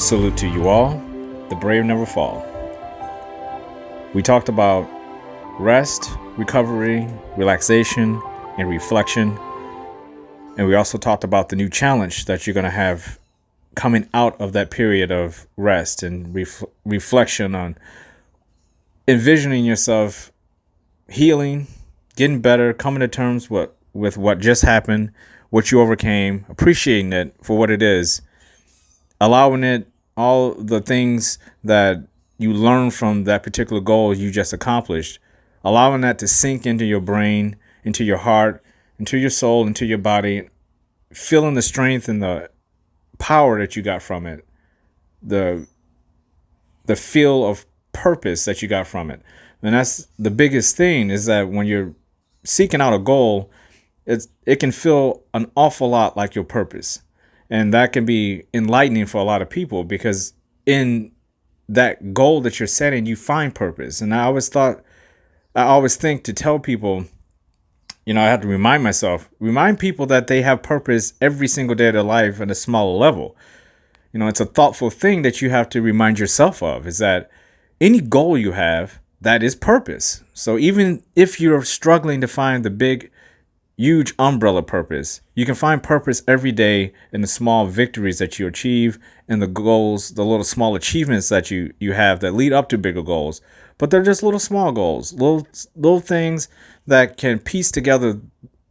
Salute to you all. The brave never fall. We talked about rest, recovery, relaxation, and reflection. And we also talked about the new challenge that you're going to have coming out of that period of rest and reflection on envisioning yourself healing, getting better, coming to terms with what just happened, what you overcame, appreciating it for what it is, allowing it, all the things that you learned from that particular goal you just accomplished, allowing that to sink into your brain, into your heart, into your soul, into your body, feeling the strength and the power that you got from it, the feel of purpose that you got from it. And that's the biggest thing, is that when you're seeking out a goal, it can feel an awful lot like your purpose. And that can be enlightening for a lot of people, because in that goal that you're setting, you find purpose. And I always think to tell people, I have to remind people that they have purpose every single day of their life at a smaller level. It's a thoughtful thing that you have to remind yourself of, is that any goal you have, that is purpose. So even if you're struggling to find the big, huge umbrella purpose, you can find purpose every day in the small victories that you achieve and the goals, the little small achievements that you have that lead up to bigger goals. But they're just little small goals, little things that can piece together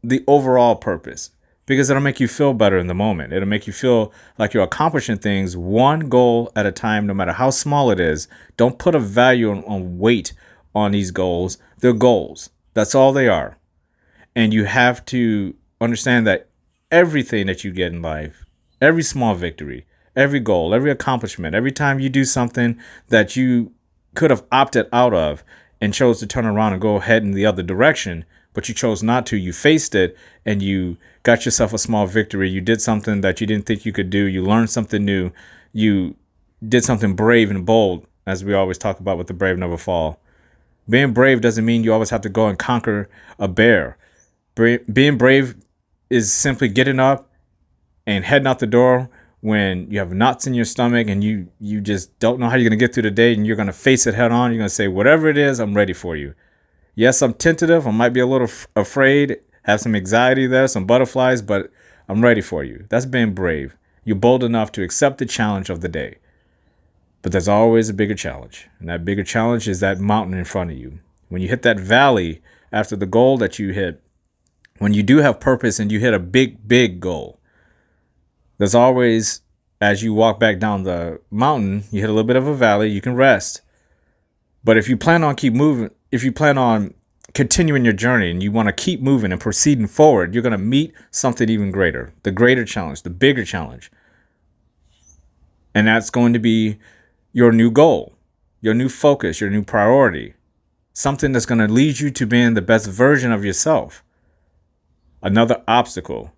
the overall purpose, because it'll make you feel better in the moment. It'll make you feel like you're accomplishing things one goal at a time, no matter how small it is. Don't put a value on weight on these goals. They're goals. That's all they are. And you have to understand that everything that you get in life, every small victory, every goal, every accomplishment, every time you do something that you could have opted out of and chose to turn around and go ahead in the other direction, but you chose not to, you faced it and you got yourself a small victory. You did something that you didn't think you could do. You learned something new. You did something brave and bold, as we always talk about with the brave never fall. Being brave doesn't mean you always have to go and conquer a bear. Being brave is simply getting up and heading out the door when you have knots in your stomach and you just don't know how you're going to get through the day, and you're going to face it head on. You're going to say, whatever it is, I'm ready for you. Yes, I'm tentative. I might be a little afraid, have some anxiety there, some butterflies, but I'm ready for you. That's being brave. You're bold enough to accept the challenge of the day. But there's always a bigger challenge. And that bigger challenge is that mountain in front of you. When you hit that valley after the goal that you hit, when you do have purpose and you hit a big, big goal, there's always, as you walk back down the mountain, you hit a little bit of a valley, you can rest. But if you plan on continuing your journey and you want to keep moving and proceeding forward, you're going to meet something even greater, the greater challenge, the bigger challenge. And that's going to be your new goal, your new focus, your new priority, something that's going to lead you to being the best version of yourself. Another obstacle.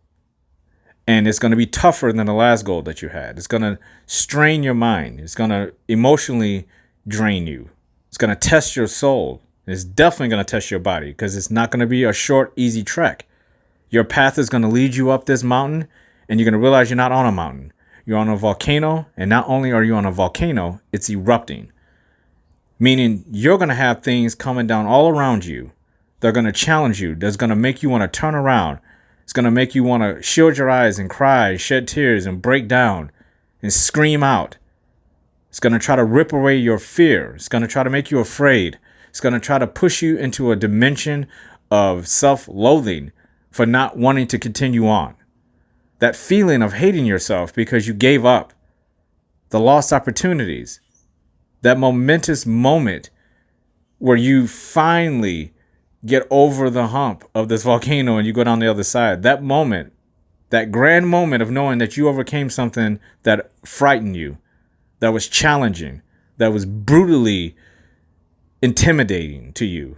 And it's going to be tougher than the last goal that you had. It's going to strain your mind. It's going to emotionally drain you. It's going to test your soul. It's definitely going to test your body, because it's not going to be a short, easy trek. Your path is going to lead you up this mountain, and you're going to realize you're not on a mountain. You're on a volcano, and not only are you on a volcano, it's erupting. Meaning you're going to have things coming down all around you. They're going to challenge you. That's going to make you want to turn around. It's going to make you want to shield your eyes and cry, shed tears, and break down and scream out. It's going to try to rip away your fear. It's going to try to make you afraid. It's going to try to push you into a dimension of self-loathing for not wanting to continue on. That feeling of hating yourself because you gave up, the lost opportunities, that momentous moment where you finally get over the hump of this volcano and you go down the other side. That moment, that grand moment of knowing that you overcame something that frightened you, that was challenging, that was brutally intimidating to you.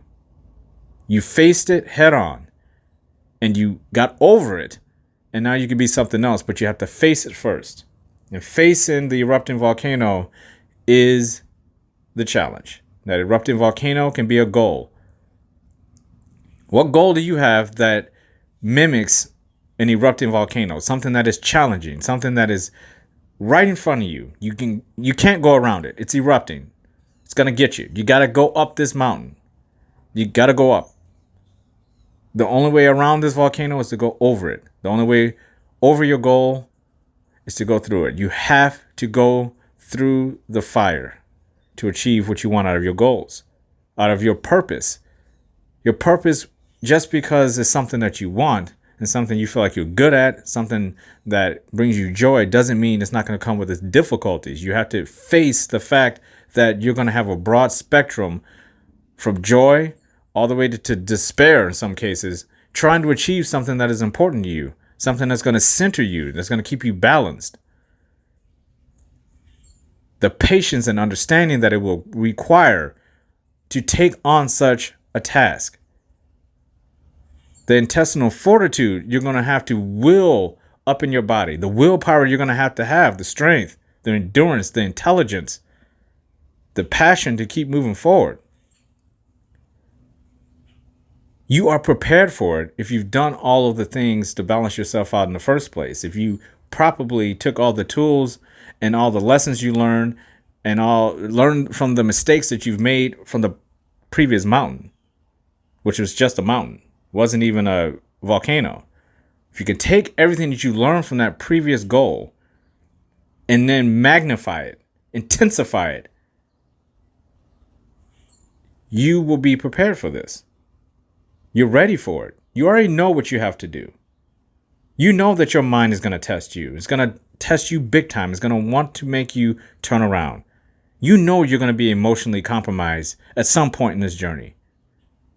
You faced it head on and you got over it. And now you can be something else, but you have to face it first. And facing the erupting volcano is the challenge. That erupting volcano can be a goal. What goal do you have that mimics an erupting volcano? Something that is challenging, something that is right in front of you. You can't go around it. It's erupting. It's going to get you. You got to go up this mountain. You got to go up. The only way around this volcano is to go over it. The only way over your goal is to go through it. You have to go through the fire to achieve what you want out of your goals, out of your purpose. Your purpose, just because it's something that you want and something you feel like you're good at, something that brings you joy, doesn't mean it's not going to come with its difficulties. You have to face the fact that you're going to have a broad spectrum from joy all the way to despair in some cases, trying to achieve something that is important to you, something that's going to center you, that's going to keep you balanced. The patience and understanding that it will require to take on such a task. The intestinal fortitude you're going to have to will up in your body. The willpower you're going to have, the strength, the endurance, the intelligence, the passion to keep moving forward. You are prepared for it if you've done all of the things to balance yourself out in the first place. If you properly took all the tools and all the lessons you learned and all learned from the mistakes that you've made from the previous mountain, which was just a mountain, wasn't even a volcano. If you could take everything that you learned from that previous goal and then magnify it, intensify it, you will be prepared for this. You're ready for it. You already know what you have to do. You know that your mind is going to test you. It's going to test you big time. It's going to want to make you turn around. You know you're going to be emotionally compromised at some point in this journey.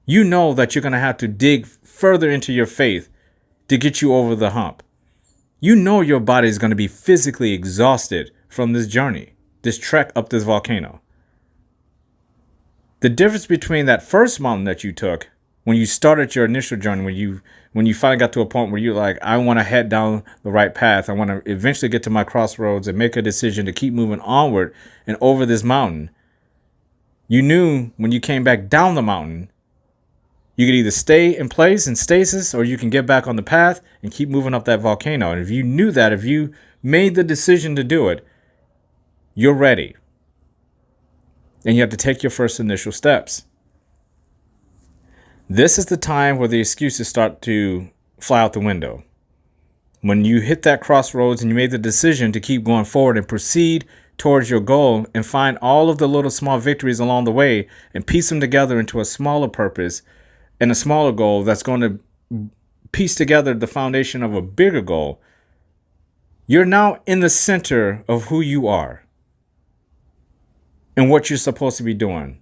You know that you're going to have to dig further into your faith to get you over the hump. You know your body is going to be physically exhausted from this journey, this trek up this volcano. The difference between that first mountain that you took when you started your initial journey, when you finally got to a point where you're like, I want to head down the right path. I want to eventually get to my crossroads and make a decision to keep moving onward and over this mountain. You knew when you came back down the mountain, you could either stay in place in stasis or you can get back on the path and keep moving up that volcano. And if you knew that, if you made the decision to do it, you're ready. And you have to take your first initial steps. This is the time where the excuses start to fly out the window. When you hit that crossroads and you made the decision to keep going forward and proceed towards your goal and find all of the little small victories along the way and piece them together into a smaller purpose and a smaller goal that's going to piece together the foundation of a bigger goal, you're now in the center of who you are and what you're supposed to be doing.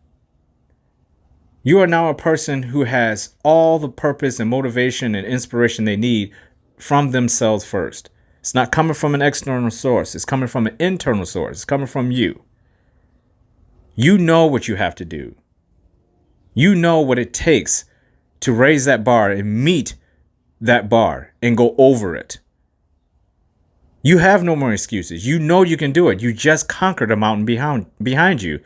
You are now a person who has all the purpose and motivation and inspiration they need from themselves first. It's not coming from an external source. It's coming from an internal source. It's coming from you. You know what you have to do. You know what it takes to raise that bar and meet that bar and go over it. You have no more excuses. You know you can do it. You just conquered a mountain behind you.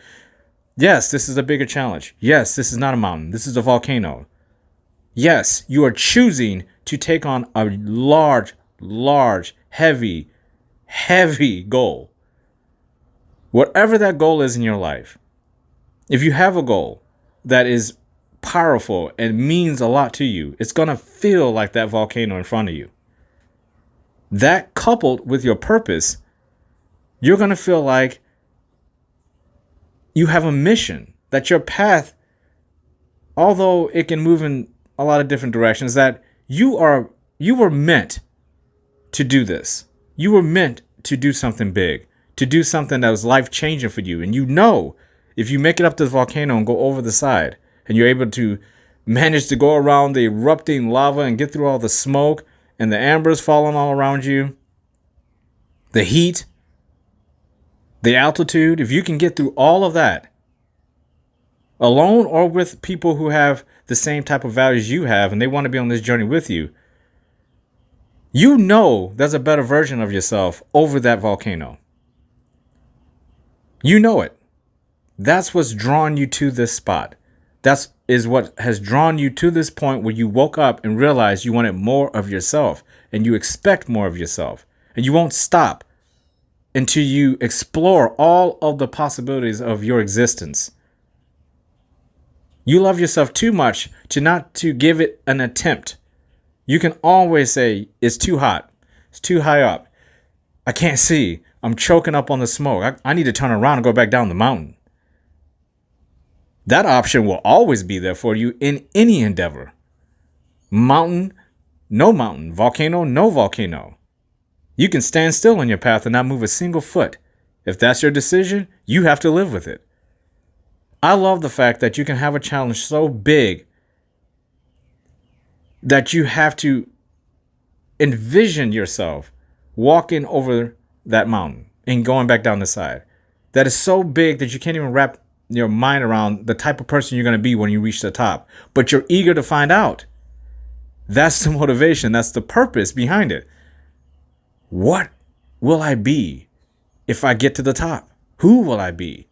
Yes, this is a bigger challenge. Yes, this is not a mountain. This is a volcano. Yes, you are choosing to take on a large, heavy goal. Whatever that goal is in your life, if you have a goal that is powerful and means a lot to you, it's going to feel like that volcano in front of you. That coupled with your purpose, you're going to feel like you have a mission, that your path, although it can move in a lot of different directions, that you were meant to do this. You were meant to do something big, to do something that was life-changing for you. And you know, if you make it up to the volcano and go over the side, and you're able to manage to go around the erupting lava and get through all the smoke and the embers falling all around you, the heat, the altitude, if you can get through all of that, alone or with people who have the same type of values you have and they want to be on this journey with you, you know there's a better version of yourself over that volcano. You know it. That's what's drawn you to this spot. That is what has drawn you to this point where you woke up and realized you wanted more of yourself and you expect more of yourself and you won't stop until you explore all of the possibilities of your existence. You love yourself too much not to give it an attempt. You can always say, it's too hot. It's too high up. I can't see. I'm choking up on the smoke. I need to turn around and go back down the mountain. That option will always be there for you in any endeavor. Mountain, no mountain. Volcano, no volcano. You can stand still on your path and not move a single foot. If that's your decision, you have to live with it. I love the fact that you can have a challenge so big that you have to envision yourself walking over that mountain and going back down the side. That is so big that you can't even wrap your mind around the type of person you're going to be when you reach the top. But you're eager to find out. That's the motivation. That's the purpose behind it. What will I be if I get to the top? Who will I be?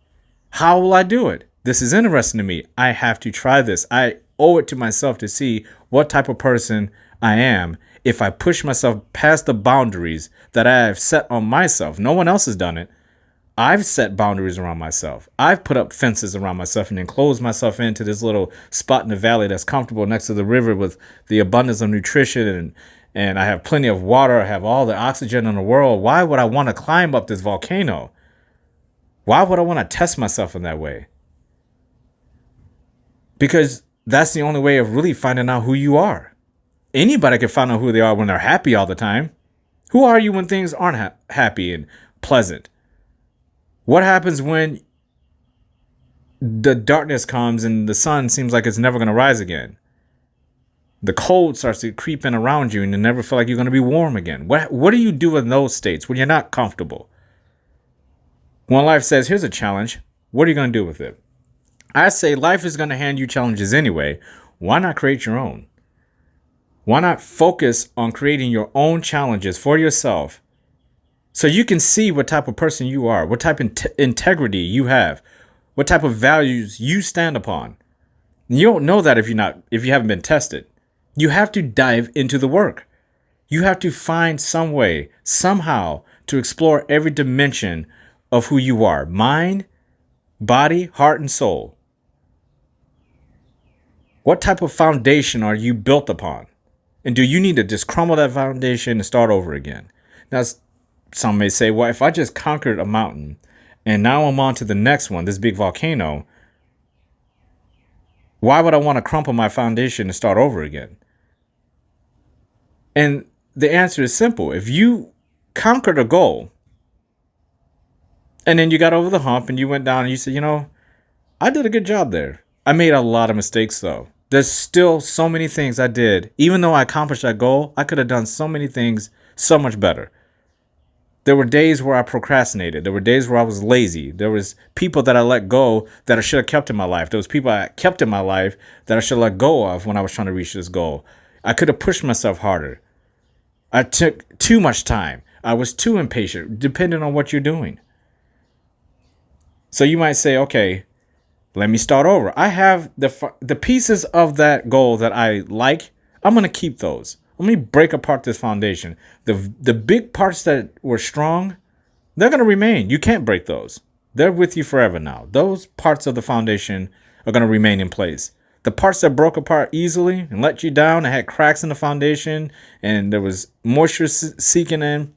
How will I do it? This is interesting to me. I have to try this. I owe it to myself to see what type of person I am if I push myself past the boundaries that I have set on myself. No one else has done it. I've set boundaries around myself. I've put up fences around myself and enclosed myself into this little spot in the valley that's comfortable next to the river with the abundance of nutrition and I have plenty of water. I have all the oxygen in the world. Why would I want to climb up this volcano? Why would I want to test myself in that way? Because that's the only way of really finding out who you are. Anybody can find out who they are when they're happy all the time. Who are you when things aren't happy and pleasant? What happens when the darkness comes and the sun seems like it's never going to rise again? The cold starts to creep in around you and you never feel like you're going to be warm again. What do you do in those states when you're not comfortable? When life says, here's a challenge, what are you going to do with it? I say life is going to hand you challenges anyway. Why not create your own? Why not focus on creating your own challenges for yourself so you can see what type of person you are, what type of integrity you have, what type of values you stand upon. You don't know that if you haven't been tested. You have to dive into the work. You have to find some way, somehow, to explore every dimension of who you are. Mind, body, heart, and soul. What type of foundation are you built upon? And do you need to just crumble that foundation and start over again? Now, some may say, well, if I just conquered a mountain and now I'm on to the next one, this big volcano, why would I want to crumple my foundation and start over again? And the answer is simple. If you conquered a goal and then you got over the hump and you went down and you said, I did a good job there. I made a lot of mistakes, though. There's still so many things I did. Even though I accomplished that goal, I could have done so many things so much better. There were days where I procrastinated. There were days where I was lazy. There was people that I let go that I should have kept in my life. There was people I kept in my life that I should let go of when I was trying to reach this goal. I could have pushed myself harder. I took too much time. I was too impatient, depending on what you're doing. So you might say, okay, let me start over. I have the pieces of that goal that I like. I'm going to keep those. Let me break apart this foundation. The big parts that were strong, they're going to remain. You can't break those. They're with you forever now. Those parts of the foundation are going to remain in place. The parts that broke apart easily and let you down and had cracks in the foundation and there was moisture seeping in,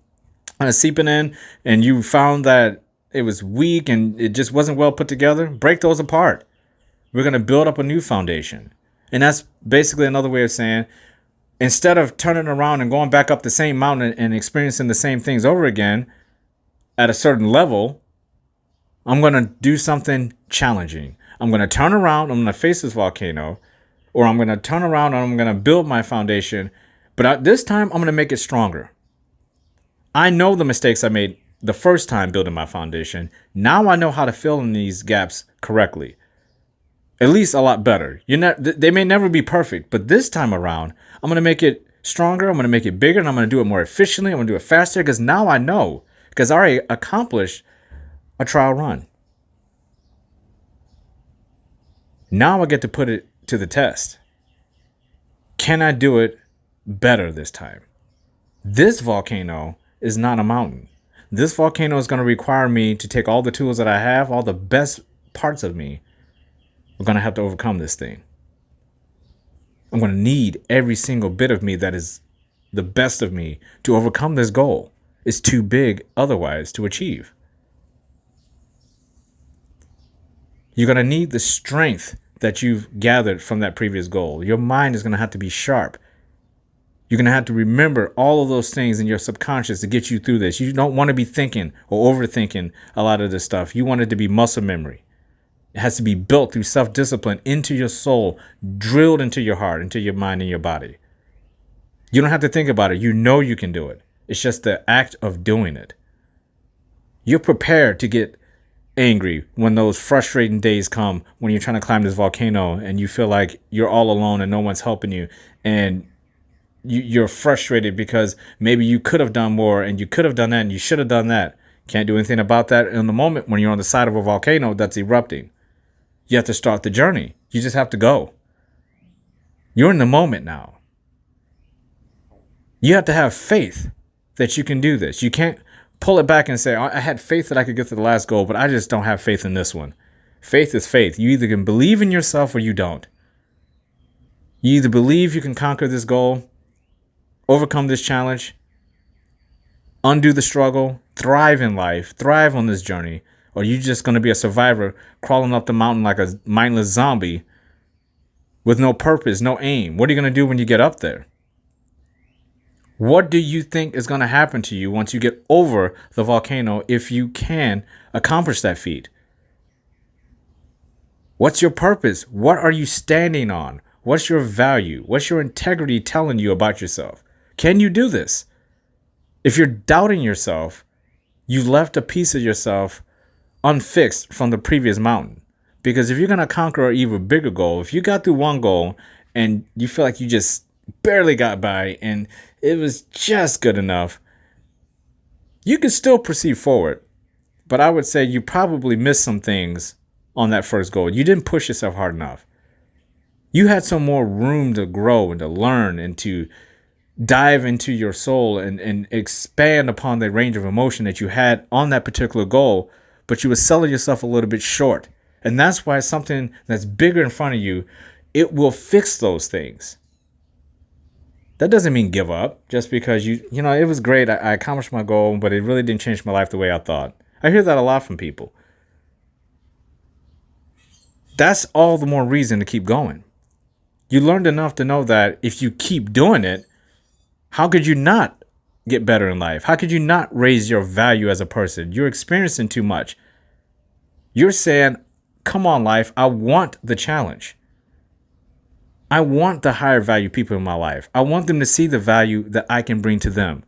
and you found that it was weak and it just wasn't well put together, break those apart. We're going to build up a new foundation. And that's basically another way of saying, instead of turning around and going back up the same mountain and experiencing the same things over again at a certain level, I'm going to do something challenging. I'm going to turn around, I'm going to face this volcano, or I'm going to turn around and I'm going to build my foundation. But this time, I'm going to make it stronger. I know the mistakes I made the first time building my foundation. Now I know how to fill in these gaps correctly. At least a lot better. They may never be perfect, but this time around, I'm going to make it stronger. I'm going to make it bigger, and I'm going to do it more efficiently. I'm going to do it faster because now I know, because I already accomplished a trial run. Now I get to put it to the test. Can I do it better this time? This volcano is not a mountain. this volcano is going to require me to take all the tools that I have, all the best parts of me. I'm going to have to overcome this thing. I'm going to need every single bit of me that is the best of me to overcome this goal. It's too big otherwise to achieve. You're going to need the strength that you've gathered from that previous goal. Your mind is going to have to be sharp. You're going to have to remember all of those things in your subconscious to get you through this. You don't want to be thinking or overthinking a lot of this stuff. You want it to be muscle memory. It has to be built through self-discipline into your soul, drilled into your heart, into your mind and your body. You don't have to think about it. You know you can do it. It's just the act of doing it. You're prepared to get angry when those frustrating days come, when you're trying to climb this volcano and you feel like you're all alone and no one's helping you, and you're frustrated because maybe you could have done more and you could have done that and you should have done that. Can't do anything about that in the moment when you're on the side of a volcano that's erupting. You have to start the journey. You just have to go. You're in the moment now. You have to have faith that you can do this. You can't pull it back and say, I had faith that I could get to the last goal, but I just don't have faith in this one. Faith is faith. You either can believe in yourself or you don't. You either believe you can conquer this goal, overcome this challenge, undo the struggle, thrive in life, thrive on this journey, or you're just going to be a survivor crawling up the mountain like a mindless zombie with no purpose, no aim. What are you going to do when you get up there? What do you think is going to happen to you once you get over the volcano if you can accomplish that feat? What's your purpose? What are you standing on? What's your value? What's your integrity telling you about yourself? Can you do this? If you're doubting yourself, you left a piece of yourself unfixed from the previous mountain. Because if you're going to conquer an even bigger goal, if you got through one goal and you feel like you just barely got by and it was just good enough, you can still proceed forward. But I would say you probably missed some things on that first goal. You didn't push yourself hard enough. You had some more room to grow and to learn and to dive into your soul and expand upon the range of emotion that you had on that particular goal, but you were selling yourself a little bit short. And that's why something that's bigger in front of you, it will fix those things. That doesn't mean give up just because you know, it was great. I accomplished my goal, but it really didn't change my life the way I thought. I hear that a lot from people. That's all the more reason to keep going. You learned enough to know that if you keep doing it, how could you not get better in life? How could you not raise your value as a person? You're experiencing too much. You're saying, come on, life, I want the challenge. I want the higher value people in my life. I want them to see the value that I can bring to them.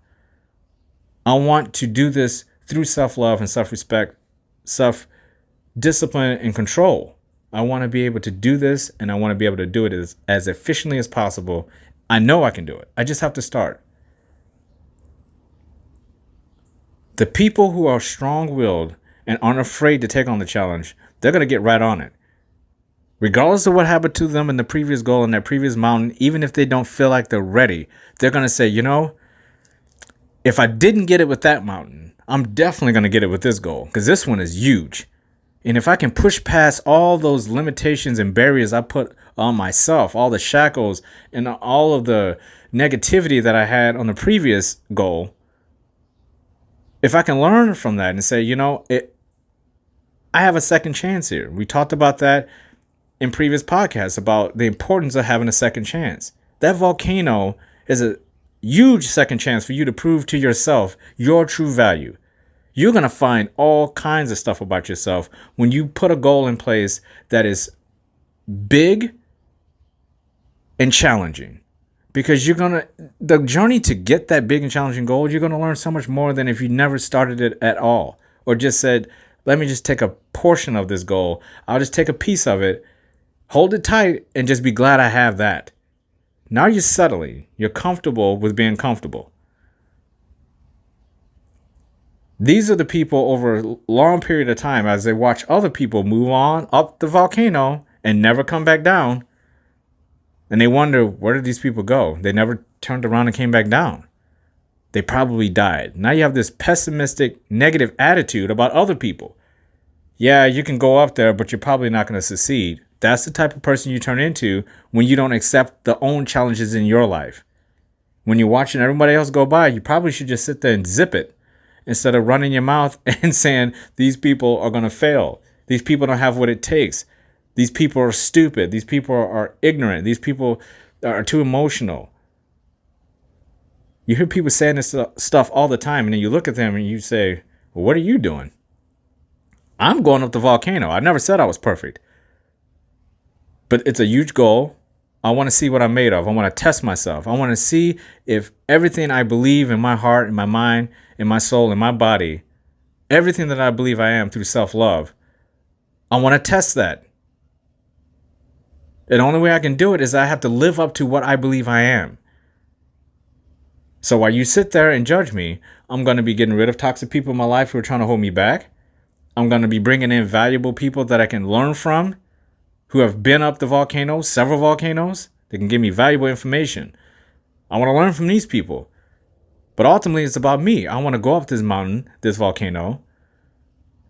I want to do this through self-love and self-respect, self-discipline and control. I want to be able to do this, and I want to be able to do it as efficiently as possible. I know I can do it. I just have to start. The people who are strong-willed and aren't afraid to take on the challenge, they're going to get right on it. Regardless of what happened to them in the previous goal in that previous mountain, even if they don't feel like they're ready, they're going to say, you know, if I didn't get it with that mountain, I'm definitely going to get it with this goal because this one is huge. And if I can push past all those limitations and barriers I put on myself, all the shackles and all of the negativity that I had on the previous goal, if I can learn from that and say, you know, I have a second chance here. We talked about that in previous podcasts about the importance of having a second chance. That volcano is a huge second chance for you to prove to yourself your true value. You're going to find all kinds of stuff about yourself when you put a goal in place that is big and challenging. Because the journey to get that big and challenging goal, you're going to learn so much more than if you never started it at all. Or just said, let me just take a portion of this goal. I'll just take a piece of it, hold it tight, and just be glad I have that. Now you're settling. You're comfortable with being comfortable. These are the people over a long period of time as they watch other people move on up the volcano and never come back down. And they wonder, where did these people go? They never turned around and came back down. They probably died. Now you have this pessimistic, negative attitude about other people. Yeah, you can go up there, but you're probably not going to succeed. That's the type of person you turn into when you don't accept the own challenges in your life. When you're watching everybody else go by, you probably should just sit there and zip it instead of running your mouth and saying, these people are going to fail. These people don't have what it takes. These people are stupid. These people are ignorant. These people are too emotional. You hear people saying this stuff all the time, and then you look at them and you say, well, what are you doing? I'm going up the volcano. I never said I was perfect. But it's a huge goal. I want to see what I'm made of. I want to test myself. I want to see if everything I believe in my heart, in my mind, in my soul, in my body, everything that I believe I am through self-love, I want to test that. And the only way I can do it is I have to live up to what I believe I am. So while you sit there and judge me, I'm going to be getting rid of toxic people in my life who are trying to hold me back. I'm going to be bringing in valuable people that I can learn from, who have been up the volcano, several volcanoes. They can give me valuable information. I want to learn from these people. But ultimately, it's about me. I want to go up this mountain, this volcano,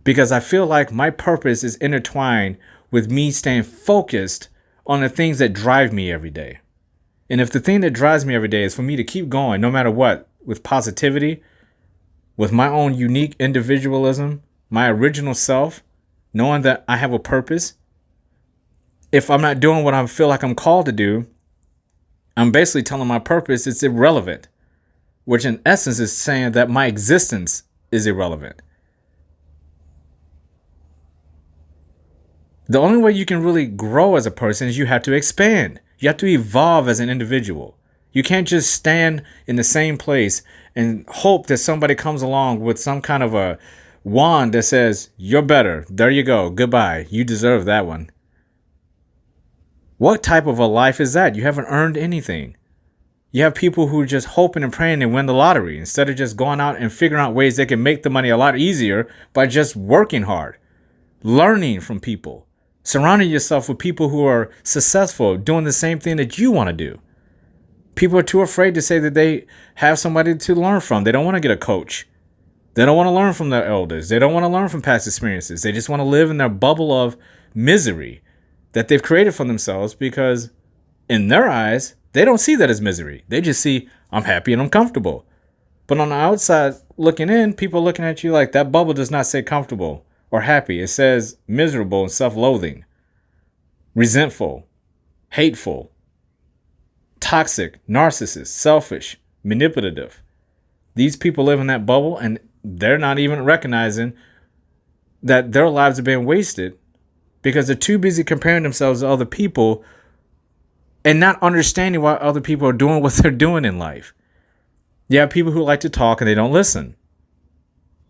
because I feel like my purpose is intertwined with me staying focused on the things that drive me every day. And if the thing that drives me every day is for me to keep going, no matter what, with positivity, with my own unique individualism, my original self, knowing that I have a purpose, if I'm not doing what I feel like I'm called to do, I'm basically telling my purpose it's irrelevant, which in essence is saying that my existence is irrelevant. The only way you can really grow as a person is you have to expand. You have to evolve as an individual. You can't just stand in the same place and hope that somebody comes along with some kind of a wand that says, you're better. There you go. Goodbye. You deserve that one. What type of a life is that? You haven't earned anything. You have people who are just hoping and praying to win the lottery instead of just going out and figuring out ways they can make the money a lot easier by just working hard, learning from people, surrounding yourself with people who are successful, doing the same thing that you want to do. People are too afraid to say that they have somebody to learn from. They don't want to get a coach. They don't want to learn from their elders. They don't want to learn from past experiences. They just want to live in their bubble of misery that they've created for themselves because in their eyes, they don't see that as misery. They just see, I'm happy and I'm comfortable. But on the outside looking in, people looking at you like that bubble does not say comfortable or happy. It says miserable and self-loathing, resentful, hateful, toxic, narcissist, selfish, manipulative. These people live in that bubble and they're not even recognizing that their lives are being wasted because they're too busy comparing themselves to other people and not understanding why other people are doing what they're doing in life. You have people who like to talk and they don't listen.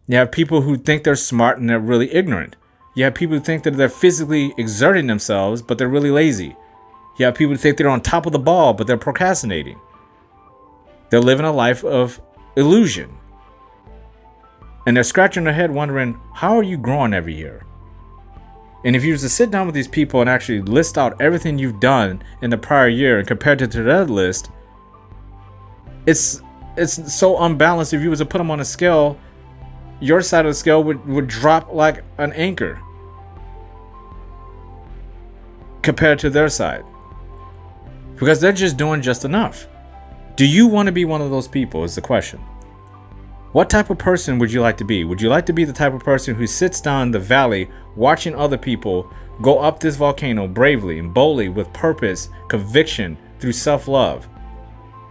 You have people who think they're smart and they're really ignorant. You have people who think that they're physically exerting themselves, but they're really lazy. You have people who think they're on top of the ball, but they're procrastinating. They're living a life of illusion. And they're scratching their head wondering, how are you growing every year? And if you was to sit down with these people and actually list out everything you've done in the prior year and compared it to that list, it's so unbalanced. If you was to put them on a scale, your side of the scale would drop like an anchor compared to their side. Because they're just doing just enough. Do you want to be one of those people is the question. What type of person would you like to be? Would you like to be the type of person who sits down in the valley watching other people go up this volcano bravely and boldly with purpose, conviction, through self-love?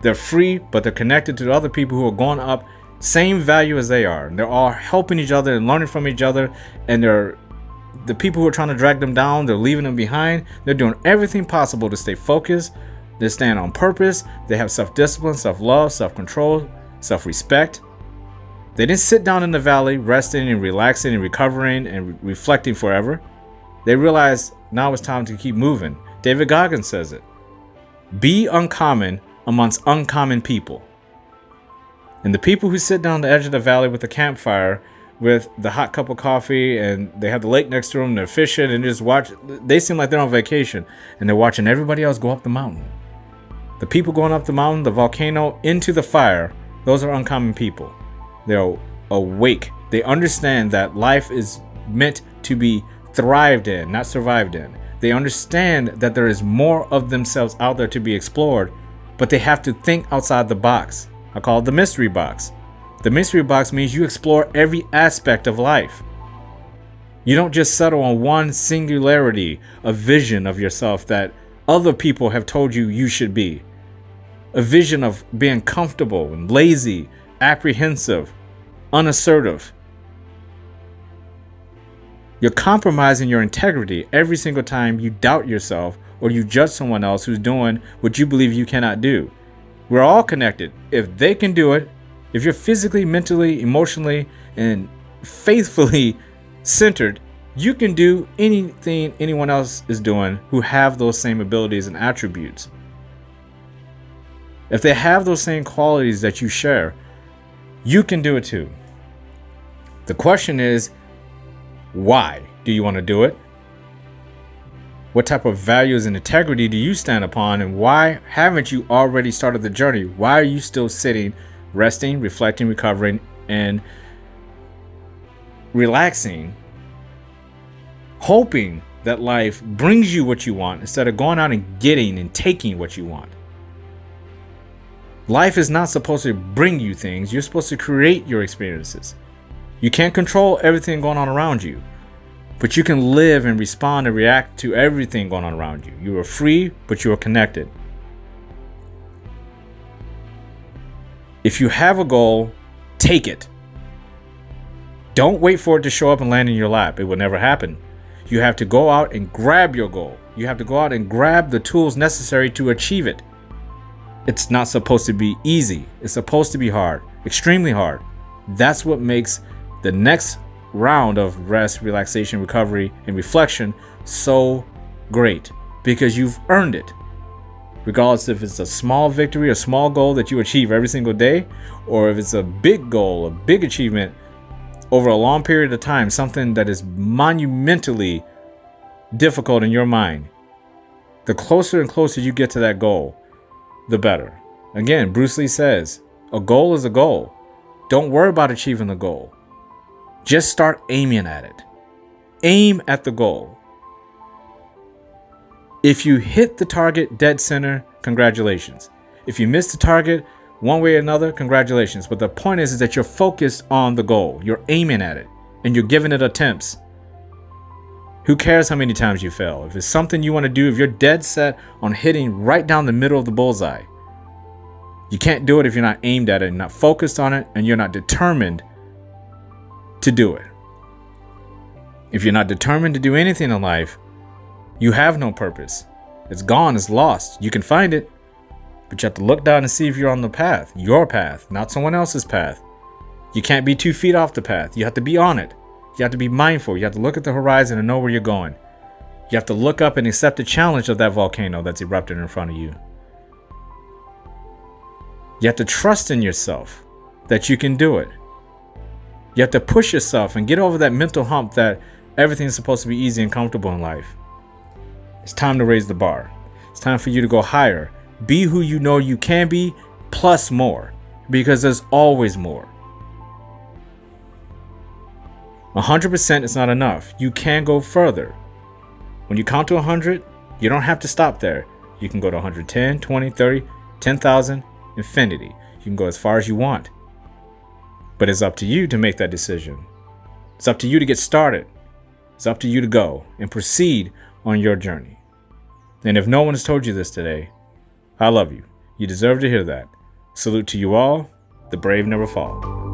They're free, but they're connected to other people who are going up same value as they are. They're all helping each other and learning from each other. And the people who are trying to drag them down, they're leaving them behind. They're doing everything possible to stay focused. They stand on purpose. They have self-discipline, self-love, self-control, self-respect. They didn't sit down in the valley, resting and relaxing and recovering and reflecting forever. They realized now it's time to keep moving. David Goggins says it. Be uncommon amongst uncommon people. And the people who sit down the edge of the valley with the campfire, with the hot cup of coffee, and they have the lake next to them, they're fishing and just watch. They seem like they're on vacation, and they're watching everybody else go up the mountain. The people going up the mountain, the volcano, into the fire, Those are uncommon people. They're awake. They understand that life is meant to be thrived in, not survived in. They understand that there is more of themselves out there to be explored, but they have to think outside the box. I call it the mystery box. The mystery box means you explore every aspect of life. You don't just settle on one singularity, a vision of yourself that other people have told you you should be. A vision of being comfortable and lazy, apprehensive, unassertive. You're compromising your integrity every single time you doubt yourself or you judge someone else who's doing what you believe you cannot do. We're all connected. If they can do it, if you're physically, mentally, emotionally, and faithfully centered, you can do anything anyone else is doing who have those same abilities and attributes. If they have those same qualities that you share, you can do it too. The question is, why do you want to do it? What type of values and integrity do you stand upon, and why haven't you already started the journey? Why are you still sitting, resting, reflecting, recovering, and relaxing, hoping that life brings you what you want instead of going out and getting and taking what you want? Life is not supposed to bring you things. You're supposed to create your experiences. You can't control everything going on around you, but you can live and respond and react to everything going on around you. You are free, but you are connected. If you have a goal, take it. Don't wait for it to show up and land in your lap. It will never happen. You have to go out and grab your goal. You have to go out and grab the tools necessary to achieve it. It's not supposed to be easy. It's supposed to be hard, extremely hard. That's what makes the next round of rest, relaxation, recovery, and reflection so great, because you've earned it. Regardless if it's a small victory, a small goal that you achieve every single day, or if it's a big goal, a big achievement over a long period of time, something that is monumentally difficult in your mind. The closer and closer you get to that goal, the better. Again, Bruce Lee says, a goal is a goal. Don't worry about achieving the goal. Just start aiming at it. Aim at the goal. If you hit the target dead center, congratulations. If you miss the target one way or another, congratulations. But the point is that you're focused on the goal. You're aiming at it and you're giving it attempts. Who cares how many times you fail? If it's something you want to do, if you're dead set on hitting right down the middle of the bullseye, you can't do it if you're not aimed at it and not focused on it, and you're not determined to do it. If you're not determined to do anything in life, you have no purpose. It's gone, it's lost. You can find it, but you have to look down and see if you're on the path, your path, not someone else's path. You can't be 2 feet off the path. You have to be on it. You have to be mindful. You have to look at the horizon and know where you're going. You have to look up and accept the challenge of that volcano that's erupted in front of you. You have to trust in yourself that you can do it. You have to push yourself and get over that mental hump that everything's supposed to be easy and comfortable in life. It's time to raise the bar. It's time for you to go higher. Be who you know you can be, plus more, because there's always more. 100% is not enough. You can go further. When you count to 100, you don't have to stop there. You can go to 110, 20, 30, 10,000, infinity. You can go as far as you want. But it's up to you to make that decision. It's up to you to get started. It's up to you to go and proceed on your journey. And if no one has told you this today, I love you. You deserve to hear that. Salute to you all. The brave never fall.